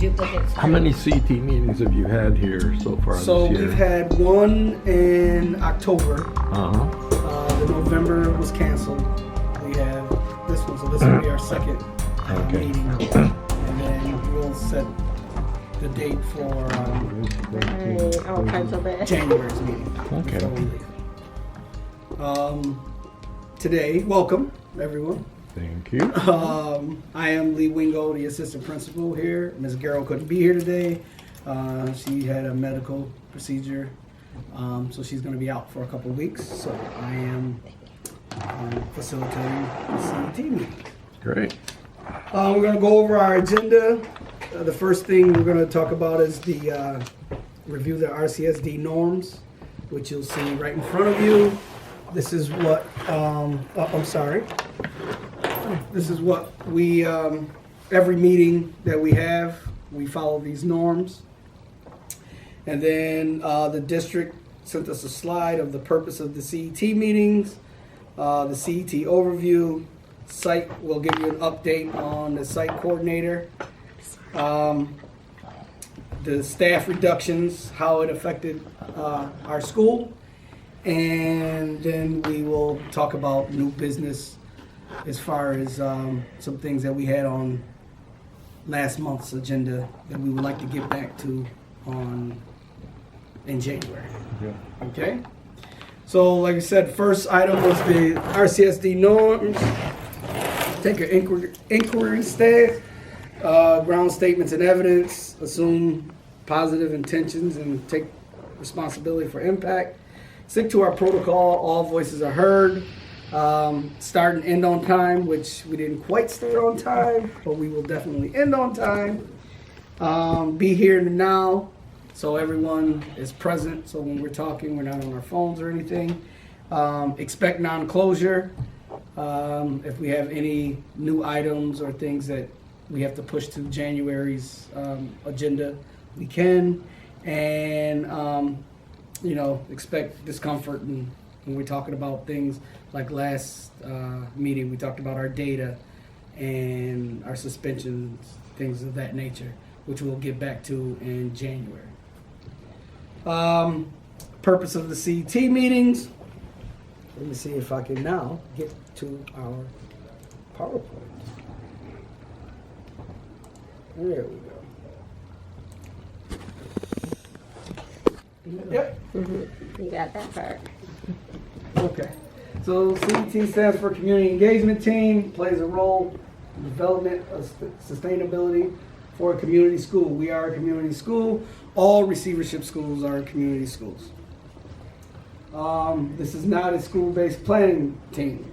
duplicates. How many CET meetings have you had here so far So this year? we've had one in October. Uh-huh. The November was canceled. We have this one, so this will be our second Okay. meeting. And then we'll set the date for All kinds of bad. January's meeting. Okay. Before we leave. Today, welcome everyone. Thank you. I am Lee Wingo, the assistant principal here. Ms. Garrow couldn't be here today. She had a medical procedure, so she's going to be out for a couple weeks. So I am facilitating the CET meeting. Great. We're going to go over our agenda. The first thing we're going to talk about is the review the RCSD norms, which you'll see right in front of you. This is what, I'm sorry. This is what we, every meeting that we have, we follow these norms. And then the district sent us a slide of the purpose of the CET meetings, the CET overview. Site will give you an update on the site coordinator, the staff reductions, how it affected our school, and then we will talk about new business as far as some things that we had on last month's agenda that we would like to get back to in January. Okay? So like I said, first item was the RCSD norms. Take an inquiry staff, ground statements and evidence, assume positive intentions and take responsibility for impact. Stick to our protocol, all voices are heard. Start and end on time, which we didn't quite start on time, but we will definitely end on time. Be here and now, so everyone is present, so when we're talking, we're not on our phones or anything. Expect non-closure. If we have any new items or things that we have to push to January's agenda, we can. And, expect discomfort when we're talking about things like last meeting, we talked about our data and our suspensions, things of that nature, which we'll get back to in January. Purpose of the CET meetings. Let me see if I can now get to our PowerPoint. There we go. Yep. You got that part. Okay. So CET stands for Community Engagement Team, plays a role in development of sustainability for a community school. We are a community school. All receivership schools are community schools. This is not a school-based planning team.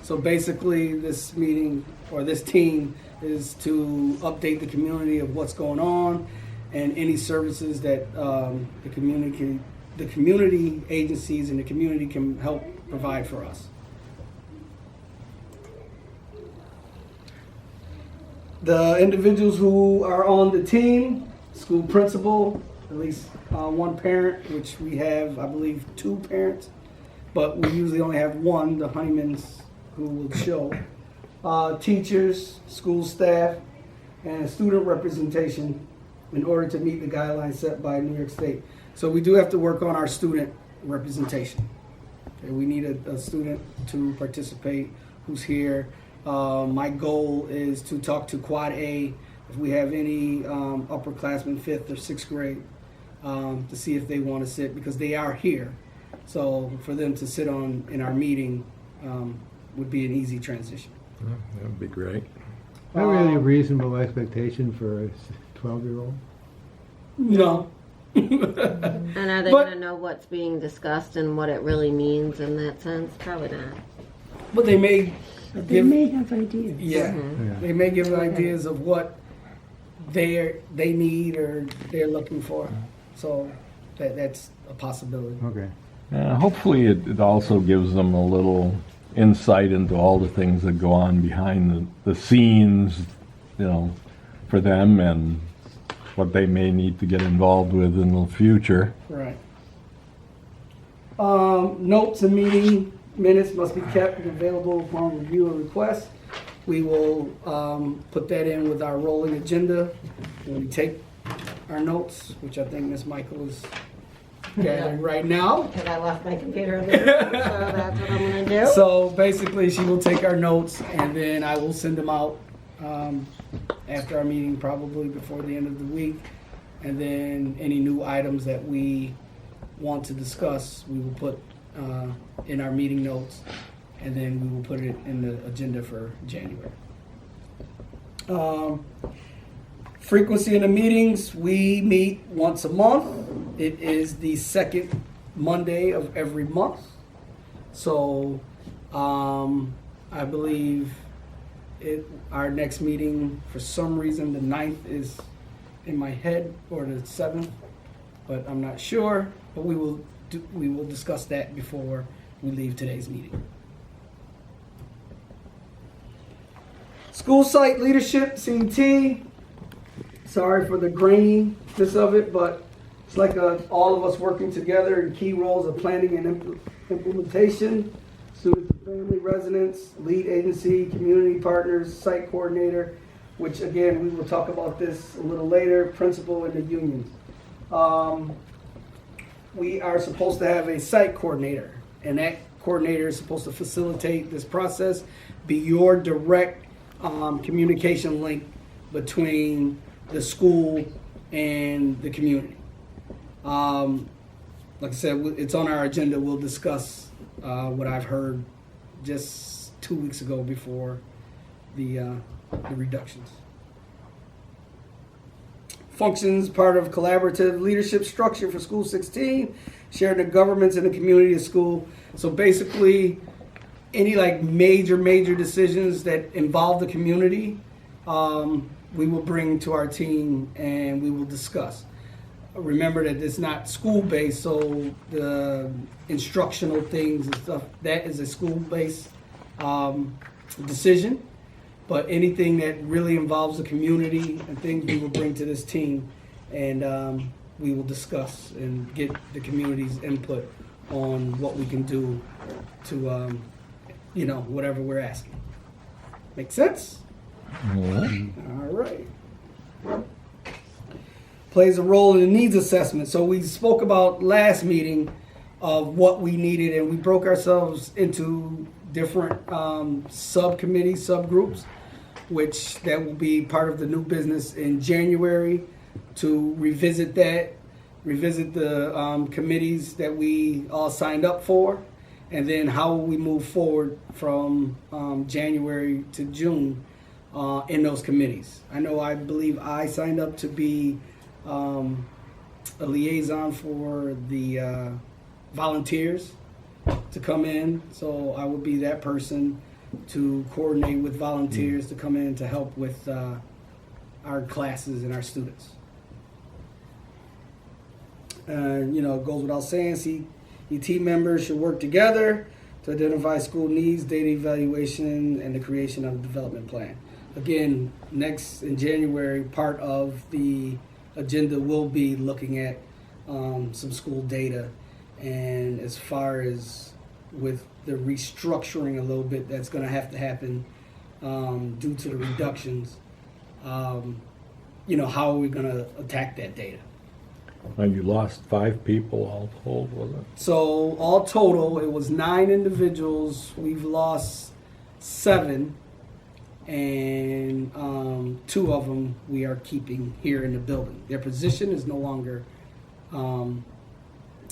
So basically this meeting or this team is to update the community of what's going on and any services that the community agencies and the community can help provide for us. The individuals who are on the team, school principal, at least one parent, which we have, I believe, 2 parents, but we usually only have one, the Honeymans, who will show. Teachers, school staff, and student representation in order to meet the guidelines set by New York State. So we do have to work on our student representation. Okay, we need a student to participate who's here. My goal is to talk to Quad A if we have any upperclassmen, 5th or 6th grade, to see if they want to sit, because they are here. So for them to sit in our meeting would be an easy transition. That would be great. Not really a reasonable expectation for a 12-year-old. No. And are they But- going to know what's being discussed and what it really means in that sense? Probably not. But they may They give, may have ideas. yeah, Yeah. they may give ideas of what they need or they're looking for. So that's a possibility. Okay. Hopefully it also gives them a little insight into all the things that go on behind the scenes, for them and what they may need to get involved with in the future. Right. Notes and meeting minutes must be kept and available upon review or request. we will put that in with our rolling agenda when we take our notes, which I think Ms. Michael is gathering right now. Because I left my computer in the room, so that's what I'm gonna do. So basically, she will take our notes, and then I will send them out after our meeting, probably before the end of the week. And then any new items that we want to discuss, we will put in our meeting notes, and then we will put it in the agenda for January. Frequency in the meetings, we meet once a month. It is the second Monday of every month. So I believe our next meeting, for some reason, the 9th is in my head, or the 7th, but I'm not sure. But we will discuss that before we leave today's meeting. School site leadership, CET. Sorry for the graininess of it, but it's like all of us working together in key roles of planning and implementation. Students and family residents, lead agency, community partners, site coordinator, which again, we will talk about this a little later, principal and the unions. We are supposed to have a site coordinator, and that coordinator is supposed to facilitate this process, be your direct communication link between the school and the community. Like I said, it's on our agenda. We'll discuss what I've heard just 2 weeks ago before the reductions. Functions part of collaborative leadership structure for School 16, sharing the governments and the community of school. So basically, any like major decisions that involve the community, we will bring to our team and we will discuss. Remember that it's not school-based, so the instructional things and stuff, that is a school-based decision. But anything that really involves the community and things, we will bring to this team, and we will discuss and get the community's input on what we can do to, whatever we're asking. Make sense? All right. Plays a role in the needs assessment. So we spoke about last meeting of what we needed, and we broke ourselves into different subcommittees, subgroups, which that will be part of the new business in January, to revisit the committees that we all signed up for, and then how will we move forward from January to June in those committees. I believe I signed up to be a liaison for the volunteers to come in, so I would be that person to coordinate with volunteers to come in to help with our classes and our students. It goes without saying, CET members should work together to identify school needs, data evaluation, and the creation of a development plan. Again, next in January, part of the agenda will be looking at some school data, and as far as with the restructuring a little bit that's going to have to happen due to the reductions, how are we going to attack that data? And you lost 5 people all told, was it? So all total, it was 9 individuals. We've lost 7, and 2 of them we are keeping here in the building. Their position is no longer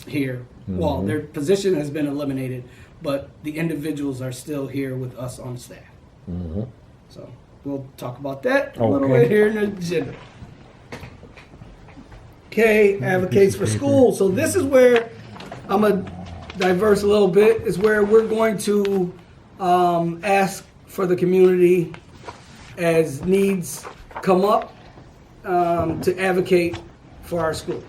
here. Mm-hmm. Well, their position has been eliminated, but the individuals are still here with us on staff. Mm-hmm. So we'll talk about that a little bit here in the agenda. Okay, advocates for school. So this is where I'm going to diverse a little bit, is where we're going to ask for the community as needs come up to advocate for our school.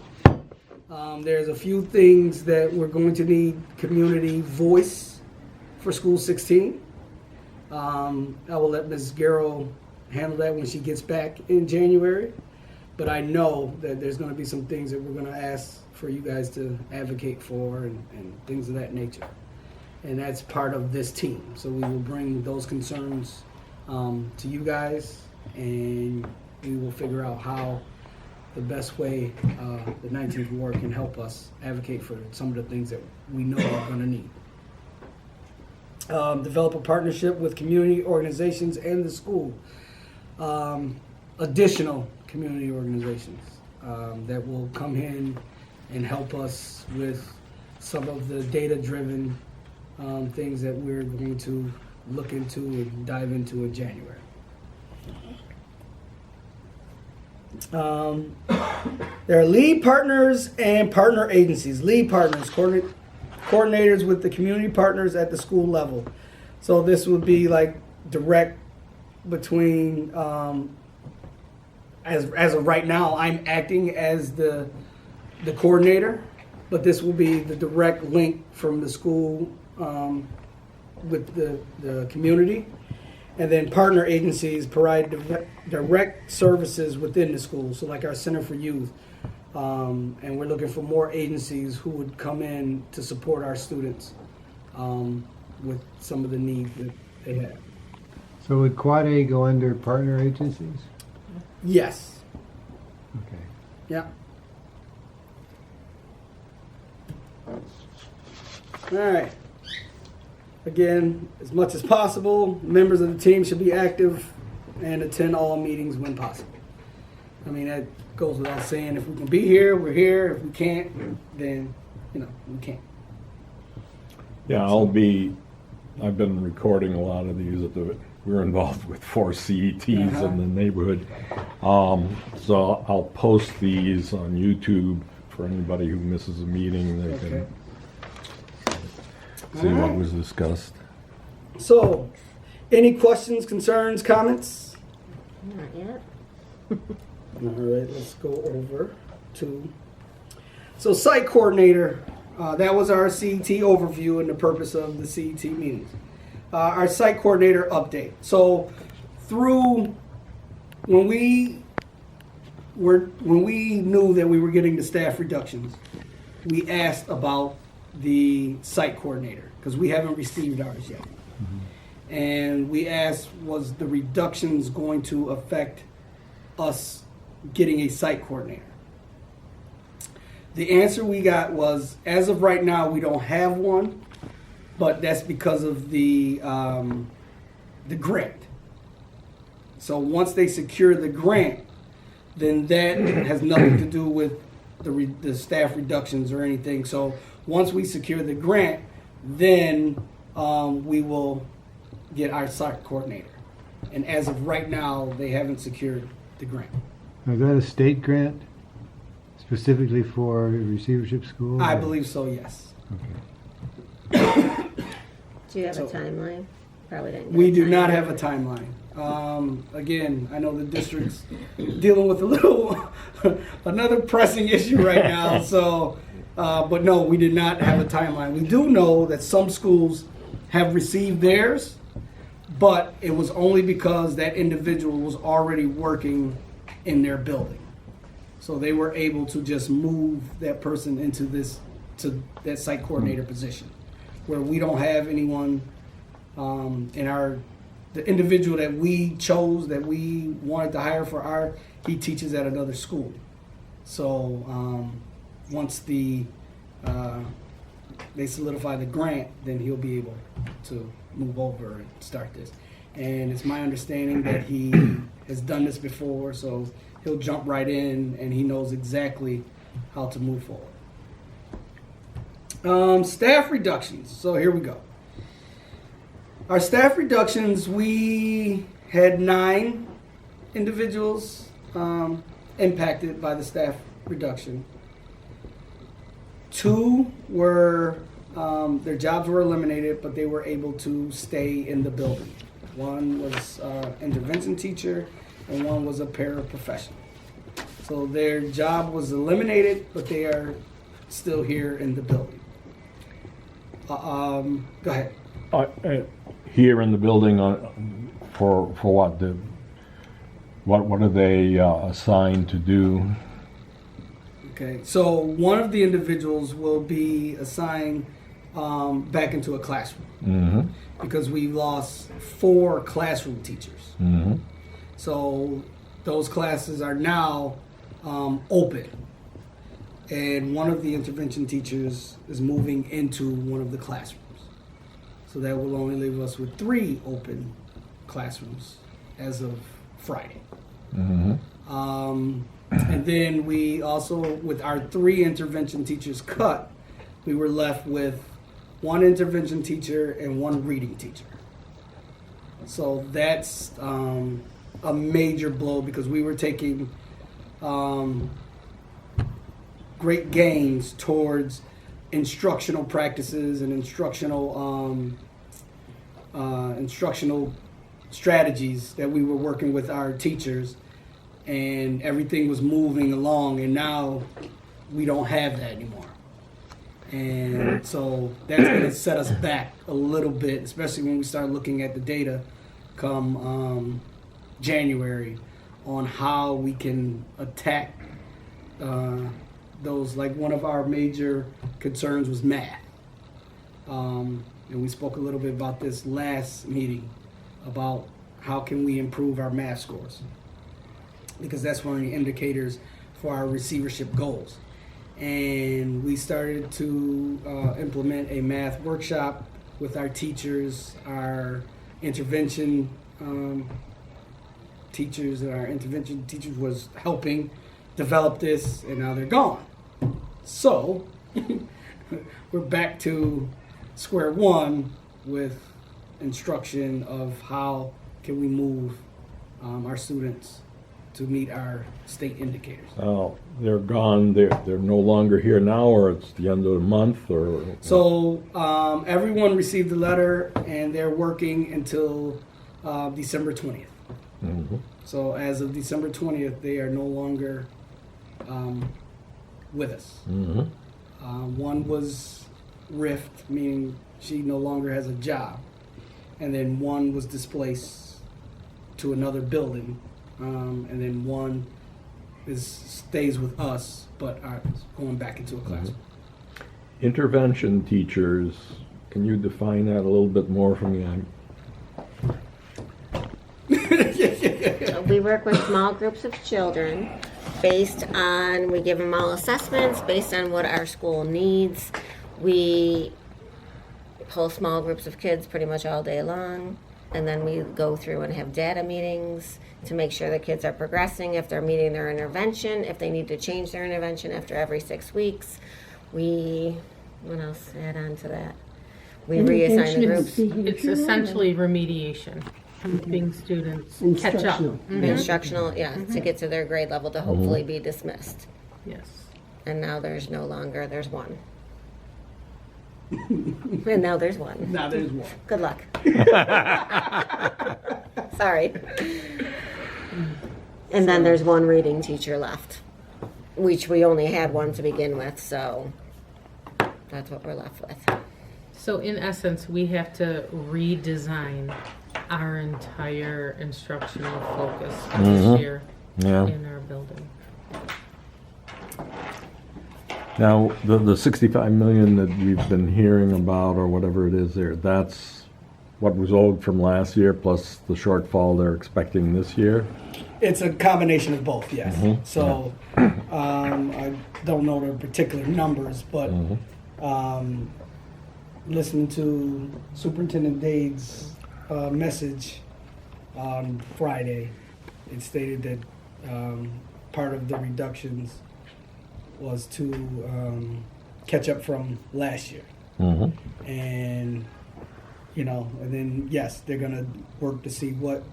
There's a few things that we're going to need community voice for School 16. I will let Ms. Garrow handle that when she gets back in January. But I know that there's going to be some things that we're going to ask for you guys to advocate for and things of that nature. And that's part of this team. So we will bring those concerns to you guys, and we will figure out how the best way the 19th ward can help us advocate for some of the things that we know we're going to need. Develop a partnership with community organizations and the school. Additional community organizations that will come in and help us with some of the data-driven things that we're going to look into and dive into in January. There are lead partners and partner agencies. Lead partners, coordinators with the community partners at the school level. So this would be like direct between, as of right now, I'm acting as the coordinator, but this will be the direct link from the school with the community. And then partner agencies provide direct services within the school, so like our Center for Youth. And we're looking for more agencies who would come in to support our students with some of the needs that they have. So would Quad A go under partner agencies? Yes. Okay. Yeah. All right. Again, as much as possible, members of the team should be active and attend all meetings when possible. I mean, that goes without saying. If we can be here, we're here. If we can't, then, we can't. Yeah, I've been recording a lot of these we're involved with 4 CETs in the neighborhood. So I'll post these on YouTube for anybody who misses a meeting. They can see what was discussed. So, any questions, concerns, comments? Not yet. All right, let's go over to. So, site coordinator, that was our CET overview and the purpose of the CET meetings. Our site coordinator update. So, through when we knew that we were getting the staff reductions, we asked about the site coordinator because we haven't received ours yet. Mm-hmm. And we asked, was the reductions going to affect us getting a site coordinator? The answer we got was, as of right now, we don't have one, but that's because of the grant. So once they secure the grant, then that has nothing to do with the staff reductions or anything. So once we secure the grant, then we will get our site coordinator. And as of right now, they haven't secured the grant. Is that a state grant specifically for receivership schools? I believe so, yes. Okay. Do you have So- a timeline? Probably didn't. get We a do not timeline. have a timeline. Again, I know the district's dealing with a little, another pressing issue right now. So, but no, we did not have a timeline. We do know that some schools have received theirs, but it was only because that individual was already working in their building. So they were able to just move that person into to that site coordinator position, where we don't have anyone the individual that we chose, that we wanted to hire for he teaches at another school. So once they solidify the grant, then he'll be able to move over and start this. And it's my understanding that he has done this before, so he'll jump right in and he knows exactly how to move forward. Staff reductions. So here we go. Our staff reductions, we had 9 individuals impacted by the staff reduction. 2 were, their jobs were eliminated, but they were able to stay in the building. One was intervention teacher and one was a paraprofessional. So their job was eliminated, but they are still here in the building. Go ahead. Here in the building, for what? What are they assigned to do? Okay, so one of the individuals will be assigned back into a classroom Mm-hmm. because we lost 4 classroom teachers. Mm-hmm. So those classes are now open. And one of the intervention teachers is moving into one of the classrooms. So that will only leave us with 3 open classrooms as of Friday. Mm-hmm. And then we also, with our 3 intervention teachers cut, we were left with 1 intervention teacher and 1 reading teacher. So that's a major blow because we were taking great gains towards instructional practices and instructional strategies that we were working with our teachers, and everything was moving along, and now we don't have that anymore. And so that's going to set us back a little bit, especially when we start looking at the data come January on how we can attack those. Like, one of our major concerns was math. And we spoke a little bit about this last meeting about how can we improve our math scores, because that's one of the indicators for our receivership goals. And we started to implement a math workshop with our teachers, our intervention teachers, and our intervention teachers was helping develop this, and now they're gone. So we're back to square one with instruction of how can we move our students to meet our state indicators. Oh, they're gone. They're no longer here now, or it's the end of the month, or So everyone received the letter, and they're working until December 20th. Mhm. So as of December 20th, they are no longer with us. Mhm. One was rift, meaning she no longer has a job, and then one was displaced to another building, and then one stays with us, but are going back into a classroom. Intervention teachers. Can you define that a little bit more for me? We work with small groups of children based on, we give them all assessments based on what our school needs. We pull small groups of kids pretty much all day long, and then we go through and have data meetings to make sure the kids are progressing, if they're meeting their intervention, if they need to change their intervention after every 6 weeks. What else add on to that? We reassign the groups. It's essentially remediation, helping students catch up. Instructional, yeah, to get to their grade level to hopefully be dismissed. Yes. And now there's one. And now there's one. Now there's one. Good luck. Sorry. And then there's one reading teacher left, which we only had one to begin with, so that's what we're left with. So in essence, we have to redesign our entire instructional focus this year Yeah. in our building. Now, the 65 million that we've been hearing about, or whatever it is there, that's what was owed from last year plus the shortfall they're expecting this year? It's a combination of both, yes. So I don't know the particular numbers, but listening to Superintendent Dade's message on Friday, it stated that part of the reductions was to catch up from last year. And, and then, yes, they're going to work to see what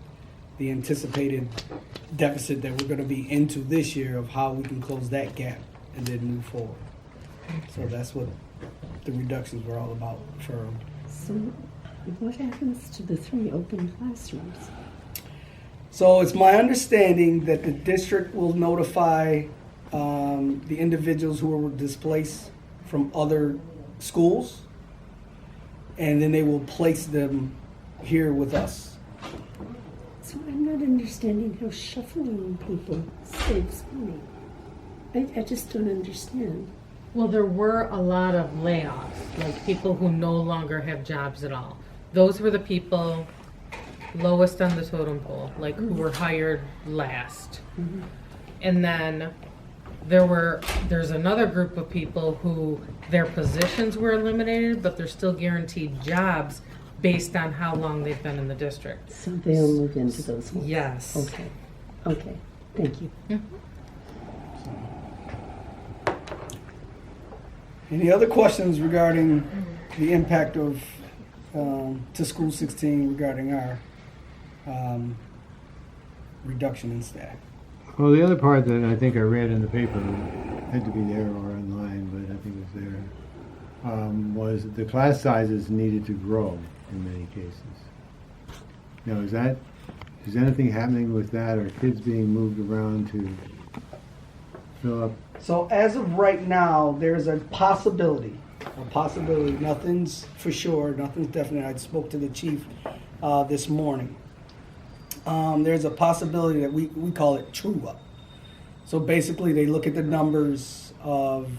the anticipated deficit that we're going to be into this year, of how we can close that gap and then move forward. So that's what the reductions were all about for. So what happens to the 3 open classrooms? So it's my understanding that the district will notify the individuals who were displaced from other schools, and then they will place them here with us. So I'm not understanding how shuffling people saves money. I just don't understand. Well, there were a lot of layoffs, like people who no longer have jobs at all. Those were the people lowest on the totem pole, like who were hired last. And then there's another group of people who their positions were eliminated, but they're still guaranteed jobs based on how long they've been in the district. So they'll move into those ones. Yes. Okay, okay, thank you. Any other questions regarding the impact of to School 16 regarding our reduction in staff? Well, the other part that I think I read in the paper, had to be there or online, but I think it was there, was that the class sizes needed to grow in many cases. Now, is anything happening with that? Are kids being moved around to fill up? So as of right now, there's a possibility, nothing's for sure, nothing's definite. I spoke to the chief this morning. There's a possibility that we call it true up. So basically they look at the numbers of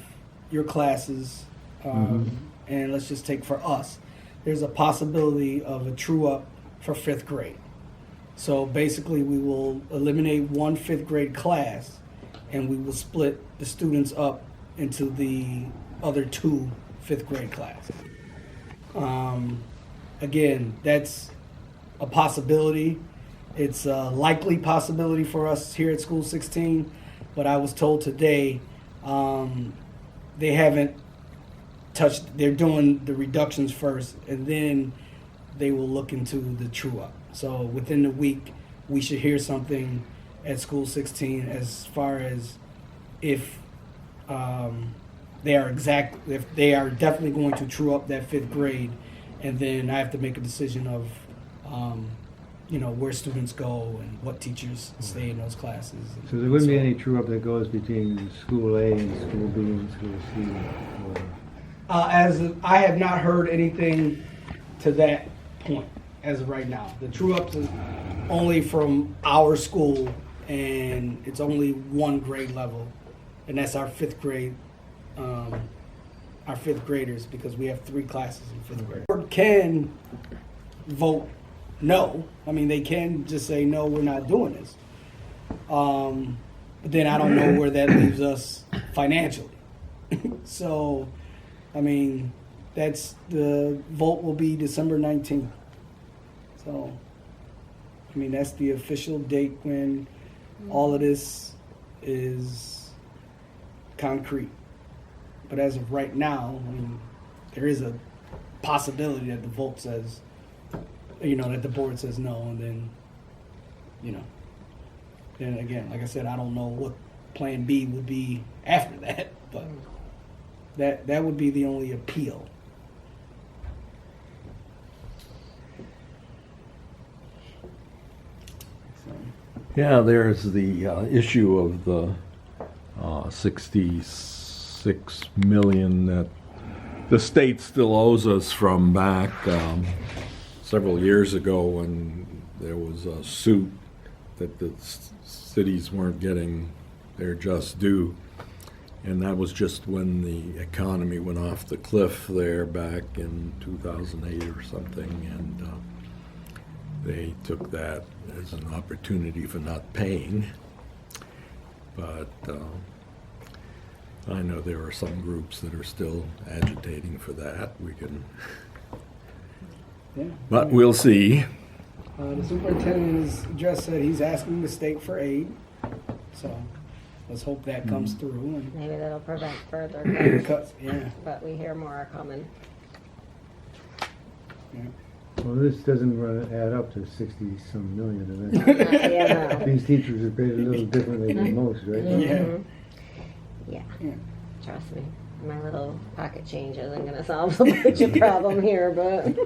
your classes, and let's just take for us, there's a possibility of a true up for 5th grade. So basically we will eliminate one 5th grade class and we will split the students up into the other 2 5th grade classes. Again, that's a possibility. It's a likely possibility for us here at School 16, but I was told today they haven't touched, they're doing the reductions first, and then they will look into the true up. So within the week, we should hear something at School 16 as far as if they are definitely going to true up that 5th grade, and then I have to make a decision of where students go and what teachers stay in those classes. So there wouldn't be any true up that goes between school A and school B and school C? I have not heard anything to that point as of right now. The true ups is only from our school, and it's only one grade level, and that's our 5th grade, our 5th graders, because we have 3 classes in 5th grade. The board can vote no. I mean, they can just say, no, we're not doing this. But then I don't know where that leaves us financially. So, I mean, the vote will be December 19th. So, I mean, that's the official date when all of this is concrete. But as of right now, I mean, there is a possibility that the vote says, that the board says no, and then, then again, like I said, I don't know what plan B would be after that, but that would be the only appeal. So. Yeah, there's the issue of the 66 million that the state still owes us from back several years ago when there was a suit that the cities weren't getting their just due. And that was just when the economy went off the cliff there back in 2008 or something, and they took that as an opportunity for not paying. But I know there are some groups that are still agitating for that. But we'll see. The superintendent has just said he's asking the state for aid, so let's hope that comes through. And Maybe that'll prevent further cuts, cuts, yeah. but we hear more are coming. Yeah. Well, this doesn't add up to 60-some million eventually. Yeah, no. These teachers are paid a little differently than most, right? Yeah. Yeah, Yeah. trust me. My little pocket change isn't gonna solve the budget problem here, but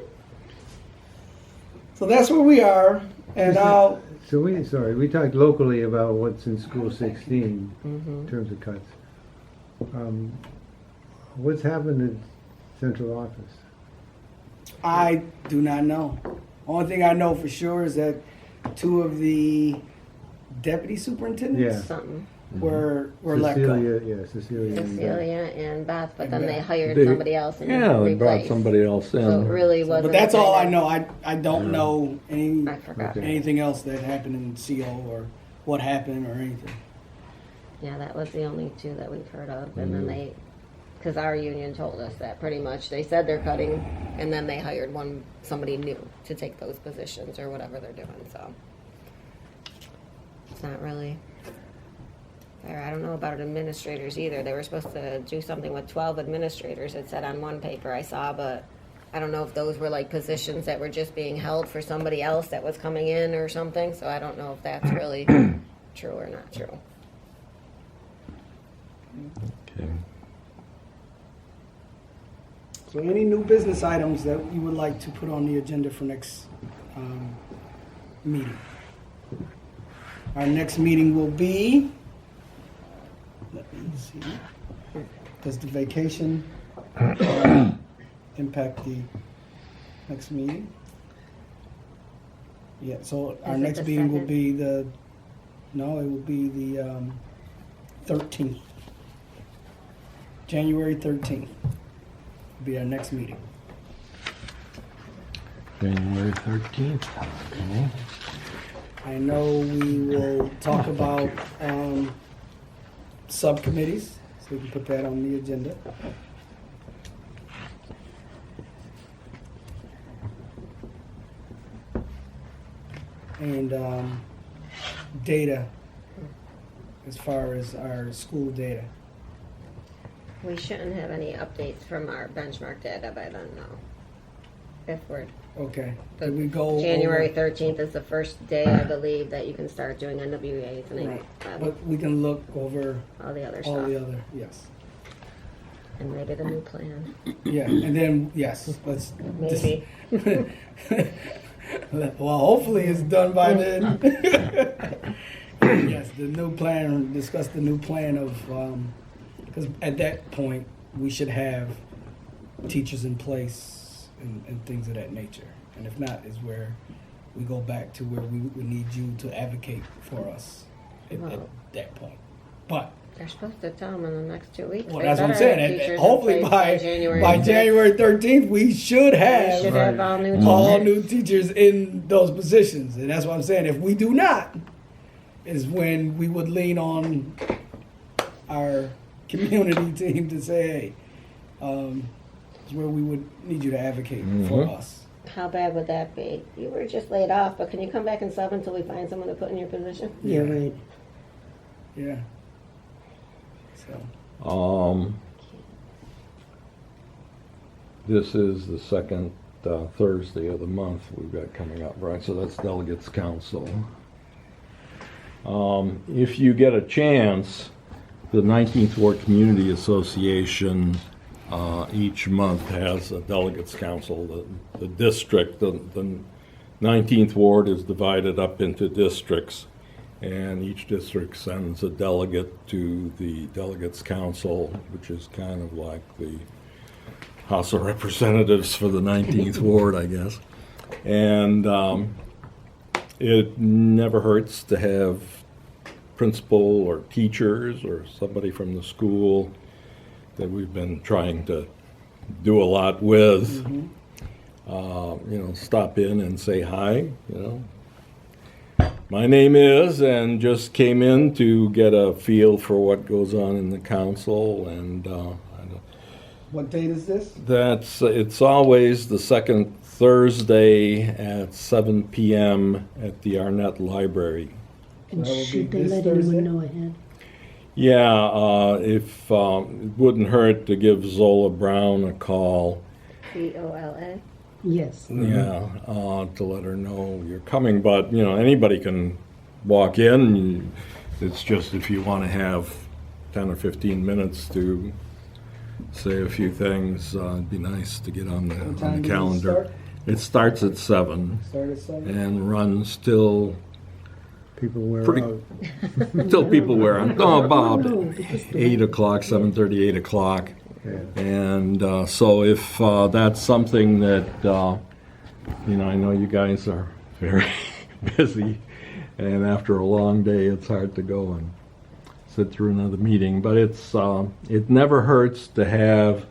So that's where we are, and now So we talked locally about what's in School 16 in terms of cuts. What's happened at central office? I do not know. Only thing I know for sure is that 2 of the deputy superintendents Yeah. something. were let go. Cecilia. and, Cecilia and Beth, but then And they Beth. hired They- somebody else and Yeah, they brought replaced. somebody else in. So it really wasn't. But that's a all I thing. know. I don't know I forgot. Okay. anything else that happened in CO or what happened or anything. Yeah, that was the only two that we've heard of, and then because our union told us that pretty much they said they're cutting, and then they hired somebody new to take those positions or whatever they're doing. So it's not really fair. I don't know about administrators either. They were supposed to do something with 12 administrators. It said on one paper I saw, but I don't know if those were like positions that were just being held for somebody else that was coming in or something. So I don't know if that's really true or not true. Okay. So any new business items that you would like to put on the agenda for next meeting? Our next meeting will be, let me see, does the vacation impact the next meeting? Yeah, so our Is it next the meeting will second? be it will be the 13th. January 13th will be our next meeting. January 13th. Okay. I know we will talk about subcommittees, so we can put that on the agenda. And data, as far as our school data. We shouldn't have any updates from our benchmark data by then, no. If we're, Okay, did we go January over- 13th is the first day, I believe, that you can start doing NWAs and Right, all but we can look over the other all the stuff. other, yes. And maybe the new plan, Yeah, and then, yes, let's. maybe. Well, hopefully it's done by then. Yes, the new plan, discuss the new plan of, because at that point, we should have teachers in place and things of that nature. And if not, is where we go back to where we would need you to advocate for us at Well- that point. But, They're supposed to tell them in the next 2 weeks. well, They that's what I'm better have saying, teachers in hopefully place by sixth. January 13th, we should We have. should have all new all teachers. new teachers in those positions. And that's what I'm saying. If we do not, is when we would lean on our community team to say, hey, it's where we would need you to advocate for us. How bad would that be? You were just laid off, but can you come back and sub until we find someone to put in your position? Yeah, right. Yeah. So, This is the second Thursday of the month we've got coming up, right? So that's Delegates Council. If you get a chance, the 19th Ward Community Association each month has a Delegates Council. The district, the 19th Ward is divided up into districts, and each district sends a delegate to the Delegates Council, which is kind of like the House of Representatives for the 19th Ward, I guess. And it never hurts to have principal or teachers or somebody from the school that we've been trying to do a lot with, stop in and say hi, My name is, and just came in to get a feel for what goes on in the council, and what date is this? it's always the second Thursday at 7 p.m. at the Arnett Library. And That will be should they this let Thursday? anyone know ahead? Yeah, if it wouldn't hurt to give Zola Brown a call. COLA. Yes. Yeah, to let her know you're coming. But anybody can walk in. It's just if you want to have 10 or 15 minutes to say a few things, it'd be nice to get on What the time does it calendar. start? It starts at 7 Start at 7? and runs till People wear Pretty- out. till people wear on. Oh, about No, because the 8 o'clock, 7:30, 8 o'clock. Yeah. And so if that's something that, I know you guys are very busy, and after a long day, it's hard to go and sit through another meeting, but it never hurts to have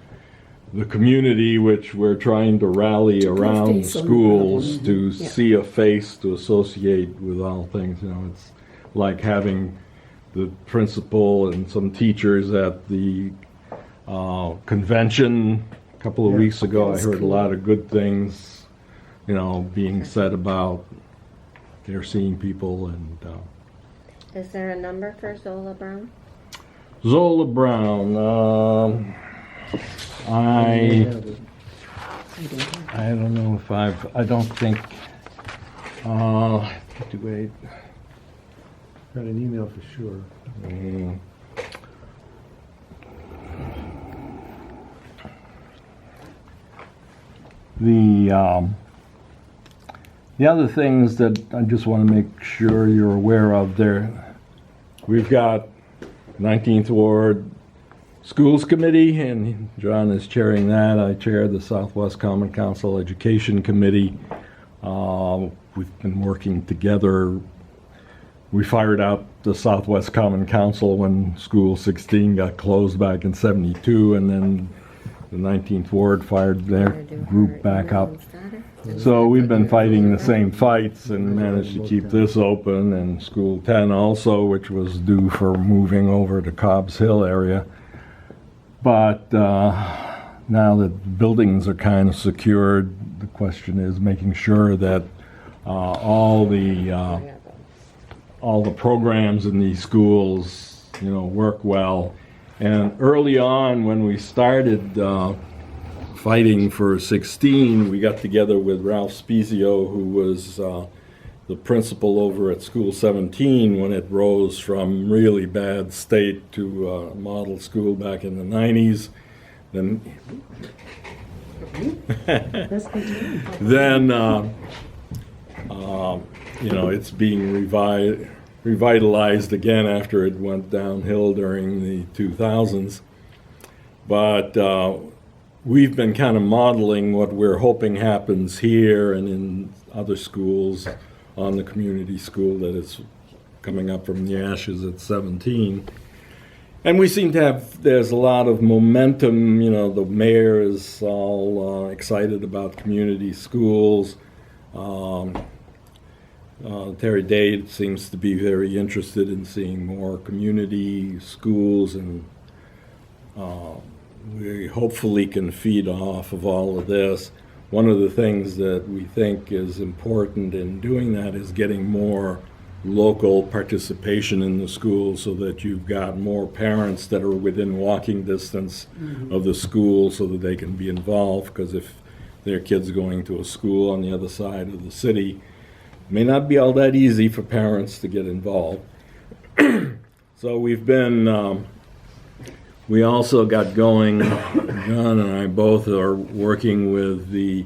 the community, which we're trying to rally around face on the schools, problem. to Yeah. see a face to associate with all things. You know, it's like having the principal and some teachers at the convention a couple of Yeah. weeks ago. That I was heard a cool. lot of good things, you know, being said about they're seeing people. And Is there a number for Zola Brown? Zola Brown, I don't know if I don't think, wait. Got an email for sure. Mm. The other things that I just want to make sure you're aware of there, we've got 19th Ward Schools Committee, and John is chairing that. I chair the Southwest Common Council Education Committee. We've been working together. We fired out the Southwest Common Council when School 16 got closed back in '72, and then the 19th Ward fired their group back up. So we've been fighting the same fights and managed to keep this open, and School 10 also, which was due for moving over to Cobb's Hill area. But now that buildings are kind of secured, the question is making sure that all the programs in these schools, you know, work well. And early on, when we started fighting for 16, we got together with Ralph Spezio, who was the principal over at School 17 when it rose from really bad state to a model school back in the 90s. Then, That's good to know. then you know, it's being revitalized again after it went downhill during the 2000s. But we've been kind of modeling what we're hoping happens here and in other schools on the community school that is coming up from the ashes at 17. And we seem to have, there's a lot of momentum. You know, the mayor is all excited about community schools. Terry Day seems to be very interested in seeing more community schools, and we hopefully can feed off of all of this. One of the things that we think is important in doing that is getting more local participation in the schools, so that you've got more parents that are within walking distance of the school so that they can be involved, because if their kid's going to a school on the other side of the city, it may not be all that easy for parents to get involved. So we've been, we also got going, John and I both are working with the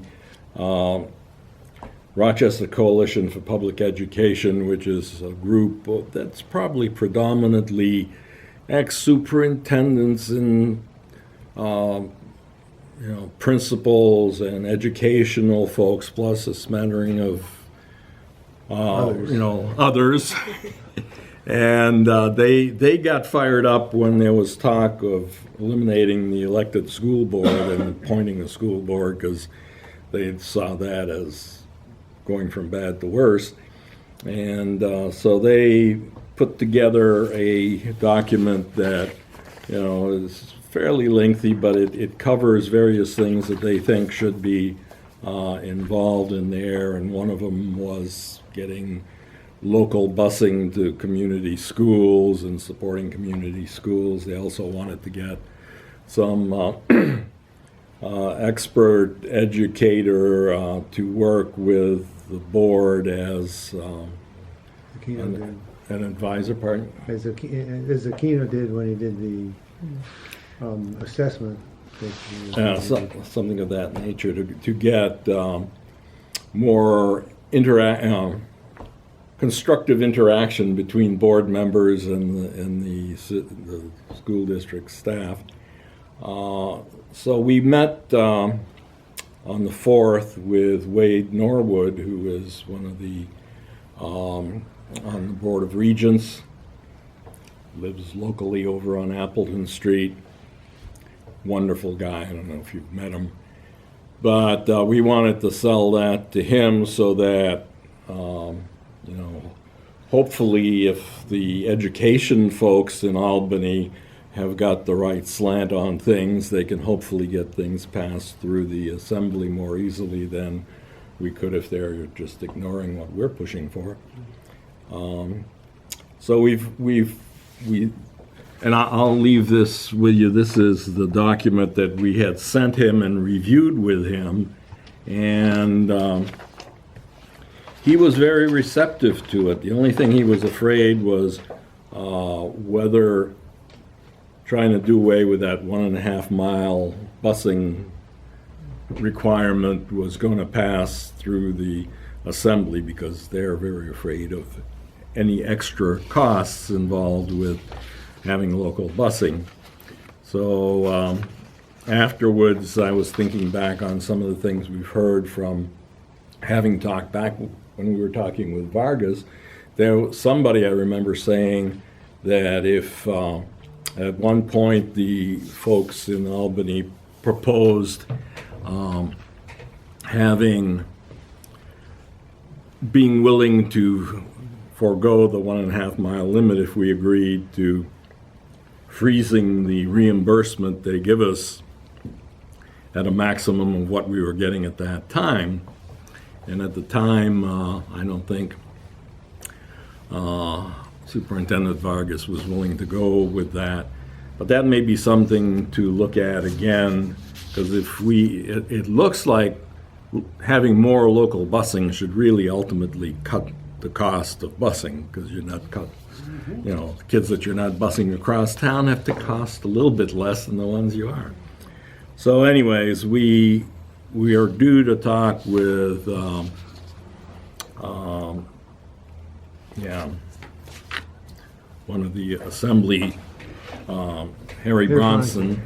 Rochester Coalition for Public Education, which is a group that's probably predominantly ex-superintendents and you know, principals and educational folks, plus a smattering of you know, others. And they got fired up when there was talk of eliminating the elected school board and appointing a school board, because they saw that as going from bad to worse. And so they put together a document that, you know, is fairly lengthy, but it covers various things that they think should be involved in there. And one of them was getting local busing to community schools and supporting community schools. They also wanted to get some expert educator to work with the board as Aquino an advisor, pardon? did, as Aquino did when he did the assessment. Something of that nature to get more constructive interaction between board members and the school district staff. So we met on the 4th with Wade Norwood, who is one of the on the Board of Regents. lives locally over on Appleton Street. Wonderful guy. I don't know if you've met him. But we wanted to sell that to him so that, hopefully if the education folks in Albany have got the right slant on things, they can hopefully get things passed through the assembly more easily than we could if they're just ignoring what we're pushing for. So and I'll leave this with you. This is the document that we had sent him and reviewed with him, and he was very receptive to it. The only thing he was afraid was whether trying to do away with that 1.5 mile busing requirement was going to pass through the assembly, because they're very afraid of any extra costs involved with having local busing. So afterwards, I was thinking back on some of the things we've heard from having talked back when we were talking with Vargas. There was somebody I remember saying that if at one point the folks in Albany proposed being willing to forego the 1.5 mile limit if we agreed to freezing the reimbursement they give us at a maximum of what we were getting at that time. And at the time, I don't think Superintendent Vargas was willing to go with that. But that may be something to look at again, because it looks like having more local busing should really ultimately cut the cost of busing, because you're not the kids that you're not busing across town have to cost a little bit less than the ones you are. So anyways, we are due to talk with one of the assembly, Harry Bronson,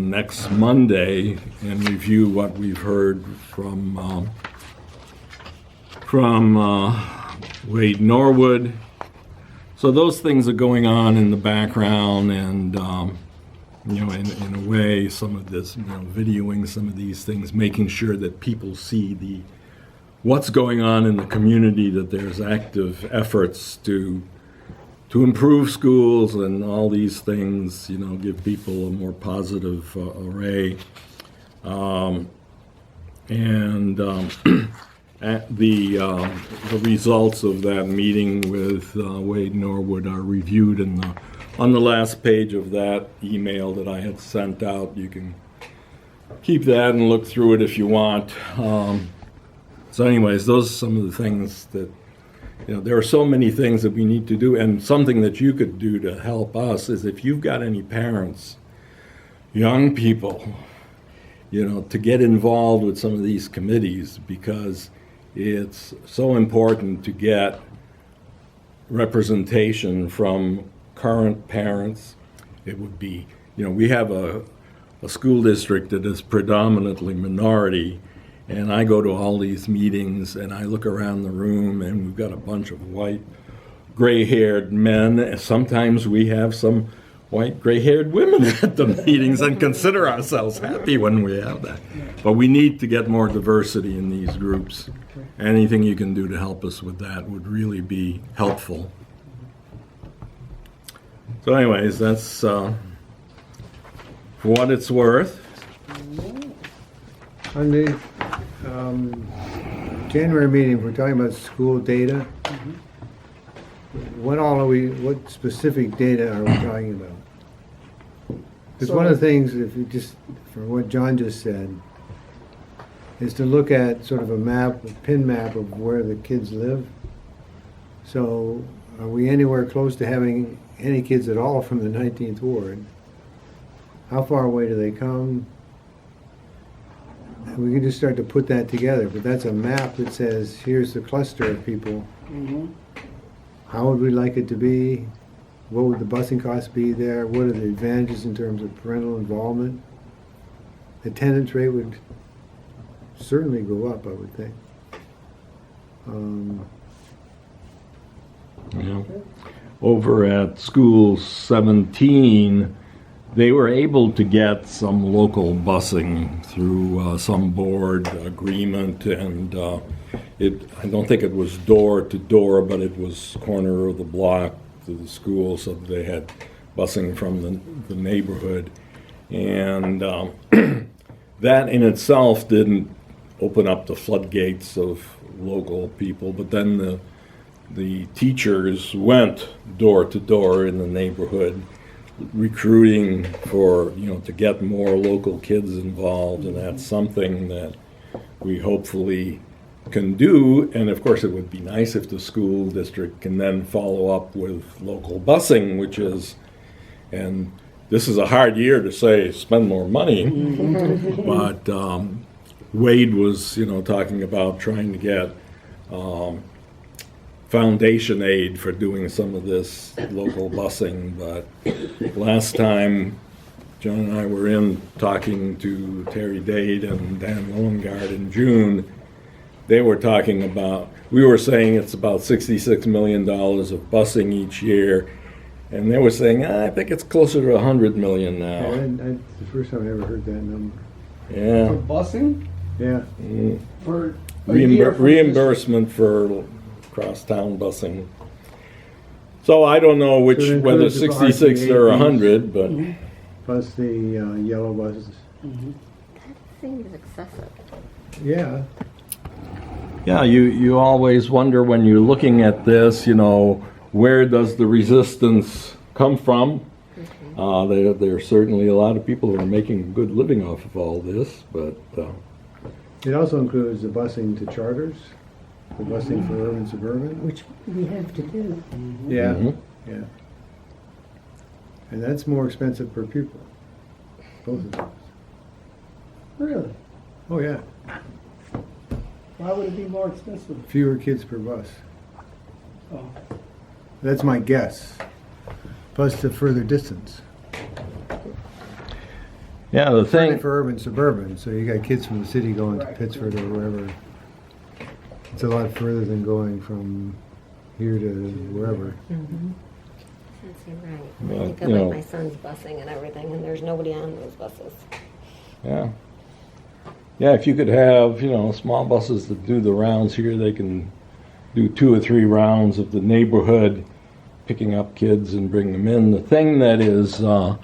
next Monday, and review what we've heard from Wade Norwood. So those things are going on in the background, and in a way, some of this, videoing some of these things, making sure that people see what's going on in the community, that there's active efforts to improve schools and all these things, give people a more positive array. The results of that meeting with Wade Norwood are reviewed on the last page of that email that I had sent out. You can keep that and look through it if you want. So anyways, those are some of the things that, there are so many things that we need to do, and something that you could do to help us is if you've got any parents, young people, to get involved with some of these committees, because it's so important to get representation from current parents. It would be, we have a school district that is predominantly minority, and I go to all these meetings and I look around the room and we've got a bunch of white, gray-haired men. Sometimes we have some white, gray-haired women at the meetings, and consider ourselves happy when we have that. But we need to get more diversity in these groups. Anything you can do to help us with that would really be helpful. So anyways, that's for what it's worth. On the January meeting, we're talking about school data. What specific data are we talking about? Because one of the things, if you just, from what John just said, is to look at sort of a pin map of where the kids live. So are we anywhere close to having any kids at all from the 19th Ward? How far away do they come? And we can just start to put that together, but that's a map that says, here's the cluster of people. How would we like it to be? What would the busing costs be there? What are the advantages in terms of parental involvement? Attendance rate would certainly go up, I would think. over at School 17, they were able to get some local busing through some board agreement, and I don't think it was door to door, but it was corner of the block to the school, so they had busing from the neighborhood. And that in itself didn't open up the floodgates of local people, but then the teachers went door to door in the neighborhood, recruiting for, to get more local kids involved, and that's something that we hopefully can do. And of course, it would be nice if the school district can then follow up with local busing, and this is a hard year to say spend more money, but Wade was, talking about trying to get foundation aid for doing some of this local busing. But last time John and I were in talking to Terry Dade and Dan Loengard in June, they were talking about, we were saying it's about $66 million of busing each year, and they were saying, I think it's closer to $100 million now. It's the first time I ever heard that number. Yeah. For busing? Yeah. For a year from Reimbursement for crosstown busing. So I don't know So it whether includes the 66 RTA or fees. 100, but Plus the yellow buses. Seems excessive. Yeah. yeah, you always wonder when you're looking at this, where does the resistance come from? There are certainly a lot of people who are making a good living off of all this, but It also includes the busing to charters, the busing for urban suburban. Which we have to do. Yeah. Mhm. Yeah. And that's more expensive per pupil. Both of those. Really? Oh, yeah. Why would it be more expensive? Fewer kids per bus. Oh. That's my guess. Plus the further distance. yeah, the Certainly thing, for urban suburban, so you got kids from the city going to Right. Pittsford or wherever. It's a lot further than going from here to wherever. Sounds right. Well, I think of like my son's busing and everything, and there's nobody on those buses. yeah. Yeah, if you could have, small buses that do the rounds here, they can do 2 or 3 rounds of the neighborhood, picking up kids and bring them in. The thing that is a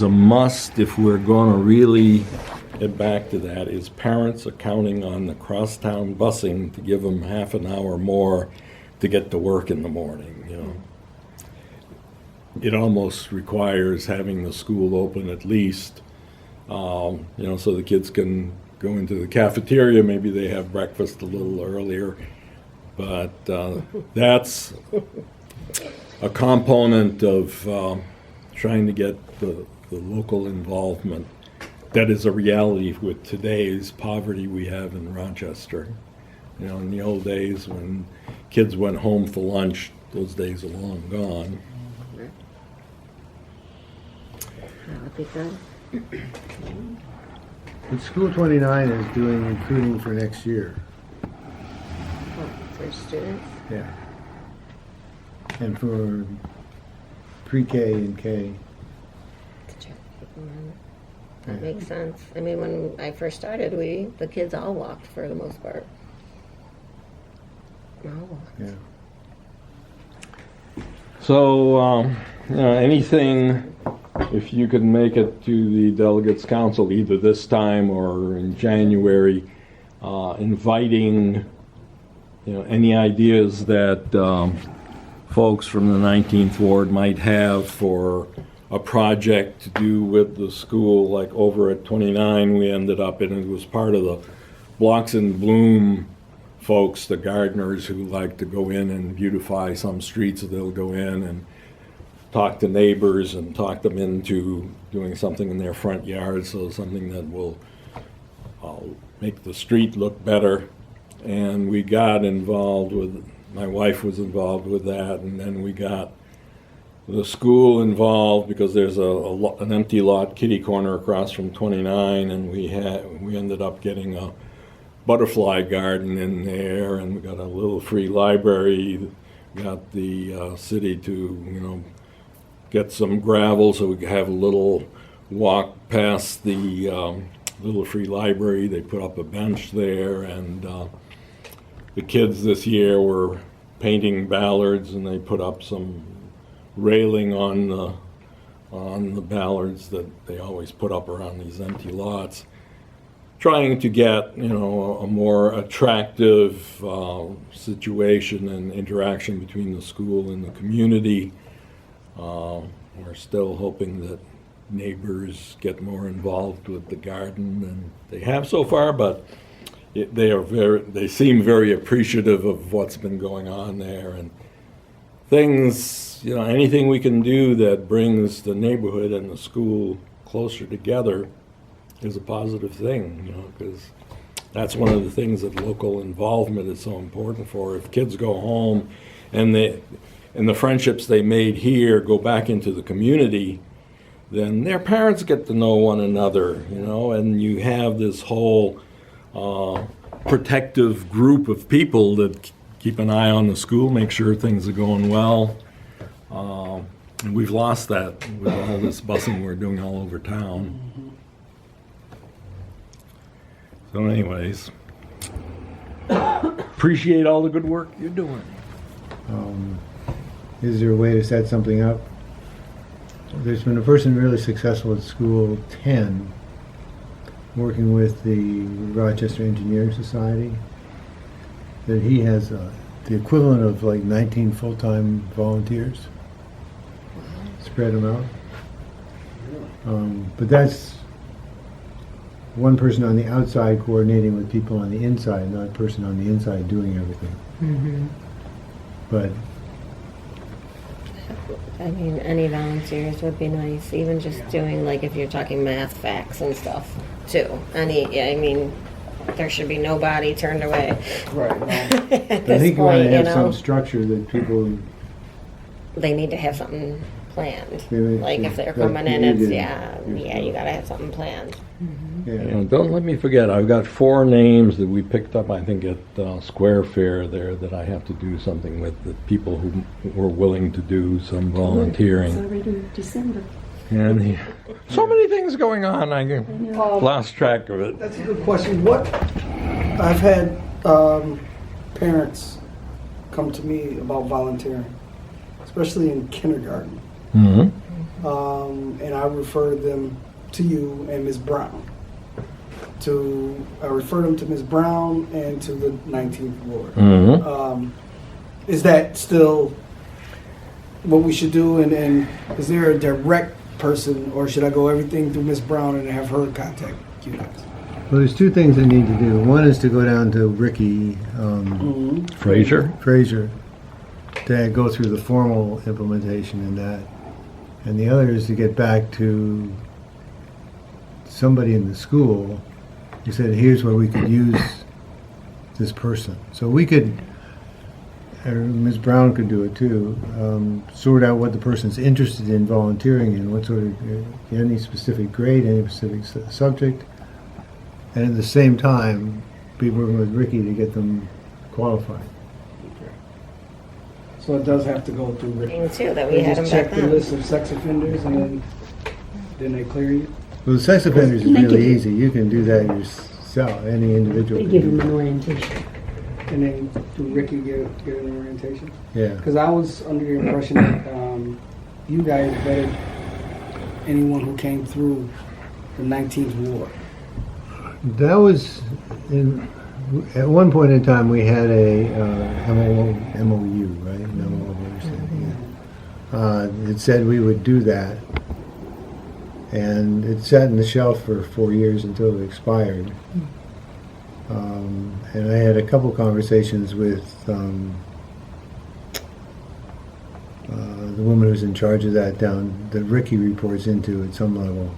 must if we're going to really get back to that is parents are counting on the crosstown busing to give them half an hour more to get to work in the morning. It almost requires having the school open at least, so the kids can go into the cafeteria. Maybe they have breakfast a little earlier, but that's a component of trying to get the local involvement. That is a reality with today's poverty we have in Rochester. In the old days when kids went home for lunch, those days are long gone. That would be good. But School 29 is doing recruiting for next year. What, for students? Yeah. And for pre-K and K. To check people in. That makes sense. I mean, when I first started, the kids all walked for the most part. All walked. Yeah. So, anything, if you could make it to the Delegates Council either this time or in January, inviting, any ideas that folks from the 19th Ward might have for a project to do with the school, like over at 29, we ended up, and it was part of the Blocks in Bloom folks, the gardeners who like to go in and beautify some streets. They'll go in and talk to neighbors and talk them into doing something in their front yard, so something that will make the street look better. And we got involved with, my wife was involved with that, and then we got the school involved because there's an empty lot kitty corner across from 29, and we ended up getting a butterfly garden in there, and we got a little free library got the city to, you know, get some gravel so we could have a little walk past the Little Free Library. They put up a bench there, and the kids this year were painting ballards, and they put up some railing on the ballards that they always put up around these empty lots, trying to get, you know, a more attractive situation and interaction between the school and the community. We're still hoping that neighbors get more involved with the garden than they have so far, but they seem very appreciative of what's been going on there, and things, you know, anything we can do that brings the neighborhood and the school closer together is a positive thing, you know, because that's one of the things that local involvement is so important for. If kids go home and the friendships they made here go back into the community, then their parents get to know one another, you know, and you have this whole protective group of people that keep an eye on the school, make sure things are going well. And we've lost that with all this busing we're doing all over town. So anyways, appreciate all the good work you're doing. Is there a way to set something up? There's been a person really successful at School 10 working with the Rochester Engineering Society, that he has the equivalent of like 19 full-time volunteers. Spread them out. But that's one person on the outside coordinating with people on the inside, not a person on the inside doing everything. Mm-hmm. But I mean, any volunteers would be nice, even just doing, like, if you're talking math facts and stuff, too. Yeah, I mean, there should be nobody turned away. Right. At I this think you want point, to you have know, some structure that people. they need to have something planned. They would- Like, if they're like coming in, you it's, did. yeah, you gotta have something planned. Yeah. And don't let me forget, I've got 4 names that we picked up, I think, at Square Fair there that I have to do something with, the people who were willing to do some It's volunteering. already December. And so many things going on, I I know. lost track of it. That's a good question. I've had parents come to me about volunteering, especially in kindergarten. Mm-hmm. And I referred them to you and Ms. Brown. I referred them to Ms. Brown and to the 19th Ward. Mm-hmm. Is that still what we should do? And is there a direct person, or should I go everything through Ms. Brown and have her contact you guys? Well, there's 2 things I need to do. One is to go down to Ricky Frazier? Frazier to go through the formal implementation in that. And the other is to get back to somebody in the school who said, here's where we could use this person. So we could, or Ms. Brown could do it too, sort out what the person's interested in volunteering in, what sort of, any specific grade, any specific subject, and at the same time, be working with Ricky to get them qualified. So it does have to go through Rick. Thing, too, that we They had them just back check the then. list of sex offenders and then they clear you? Well, the sex offenders is And they really give you- easy. You can do that yourself, any individual. They can give do them that. an orientation. And then do Ricky get an orientation? Yeah. Because I was under the impression that you guys vetted anyone who came through the 19th Ward. That was, at one point in time, we had a MOU, right? Memo of understanding, yeah. It said we would do that. And it sat in the shelf for 4 years until it expired. And I had a couple conversations with the woman who's in charge of that that Ricky reports into at some level.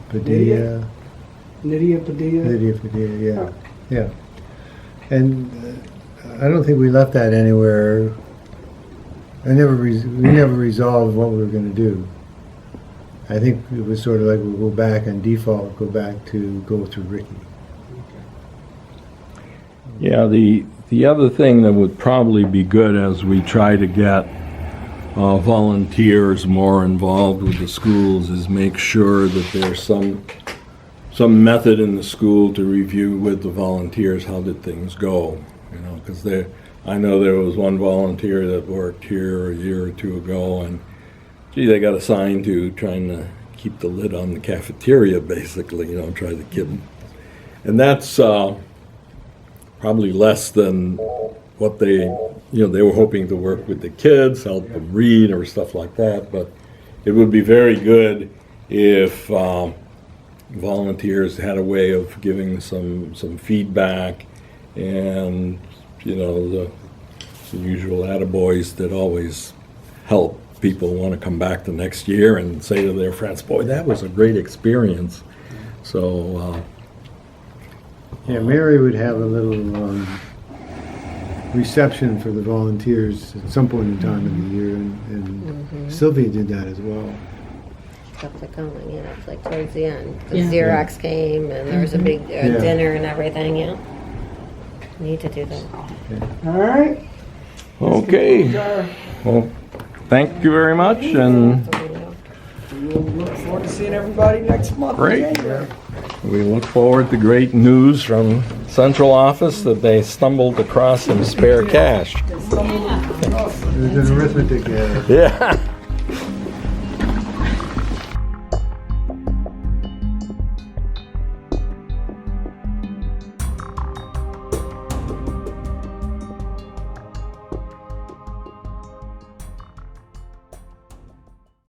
Padilla. Nydia Padilla? Lydia Padilla, yeah. And I don't think we left that anywhere. We never resolved what we were going to do. I think it was sort of like we'll go back and default, go through Ricky. Yeah, the The other thing that would probably be good as we try to get volunteers more involved with the schools is make sure that there's some method in the school to review with the volunteers how did things go, you know, because I know there was one volunteer that worked here a year or two ago, and gee, they got assigned to trying to keep the lid on the cafeteria, basically, you know, try to keep, and that's probably less than what they were hoping to work with the kids, help them read or stuff like that, but it would be very good if volunteers had a way of giving some feedback, and you know, the usual attaboys that always help people want to come back the next year and say to their friends, boy, that was a great experience. So Yeah, Mary would have a little reception for the volunteers at some point in time in the year, and Sylvia did that as well. Kept it going, you know, it's like towards the end. The Yeah. Xerox came and there was a big Yeah. dinner and everything, yeah. Need to do that. All right. okay, well, thank you very much, and We'll look forward to seeing everybody next month. in Great. January. we look forward to great news from central office that they stumbled across some spare cash. It's coming across. There's an arithmetic error. Yeah.